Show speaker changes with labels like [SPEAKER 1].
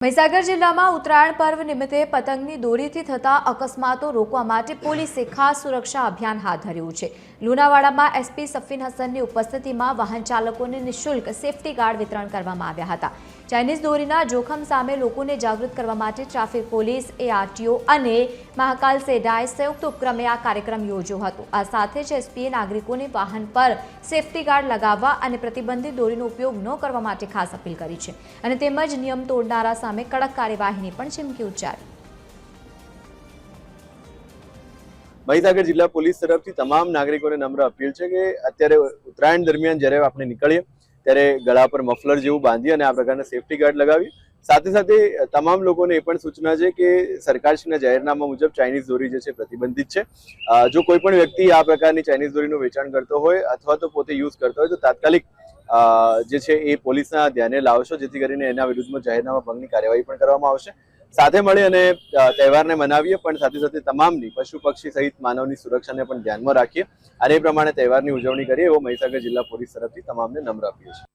[SPEAKER 1] મહીસાગર જિલ્લામાં ઉત્તરાયણ પર્વ નિમિત્તે પતંગની દોરીથી થતા અકસ્માતો રોકવા માટે પોલીસે ખાસ સુરક્ષા અભિયાન હાથ ધર્યું છે। લુણાવાડામાં એસપી સફીન હસનની ઉપસ્થિતિમાં વાહન ચાલકોને નિઃશુલ્ક સેફટી ગાર્ડ વિતરણ કરવામાં આવ્યા હતા। ચાઇનીઝ દોરીના જોખમ સામે લોકોને જાગૃત કરવા માટે ટ્રાફિક પોલીસ, એઆરટીઓ અને મહાકાલ સેડાએ સંયુક્ત ઉપક્રમે આ કાર્યક્રમ યોજ્યો હતો। આ સાથે જ એસપીએ નાગરિકોને વાહન પર સેફટી ગાર્ડ લગાવવા અને પ્રતિબંધિત દોરીનો ઉપયોગ ન કરવા માટે ખાસ અપીલ કરી છે અને તેમજ નિયમ તોડનારા સામે કડક કાર્યવાહીની પણ ચીમકી ઉચ્ચારી।
[SPEAKER 2] મહીસાગર જિલ્લા પોલીસ તરફથી તમામ નાગરિકોને નમ્ર અપીલ છે કે અત્યારે ઉત્તરાયણ દરમિયાન જ્યારે આપણે નીકળીએ ત્યારે ગળા પર મફલર જેવું બાંધી અને આ પ્રકારના સેફટી ગાર્ડ લગાવીએ। સાથે સાથે તમામ લોકોને એ પણ સૂચના છે કે સરકારશ્રીના જાહેરનામા મુજબ ચાઇનીઝ દોરી જે છે પ્રતિબંધિત છે। જો કોઈ પણ વ્યક્તિ આ પ્રકારની ચાઇનીઝ દોરીનું વેચાણ કરતો હોય અથવા તો પોતે યુઝ કરતો હોય તો તાત્કાલિક જે છે એ પોલીસના ધ્યાને લાવશો, જેથી કરીને એના વિરુદ્ધમાં જાહેરનામા ભંગની કાર્યવાહી પણ કરવામાં આવશે। સાથે મળી અને તહેવારને મનાવીએ, પણ સાથે સાથે તમામની પશુ પક્ષી સહિત માનવની સુરક્ષાને પણ ધ્યાનમાં રાખીએ અને એ પ્રમાણે તહેવારની ઉજવણી કરીએ એવો મહીસાગર જિલ્લા પોલીસ તરફથી તમામને નમ્ર અપીલ છે।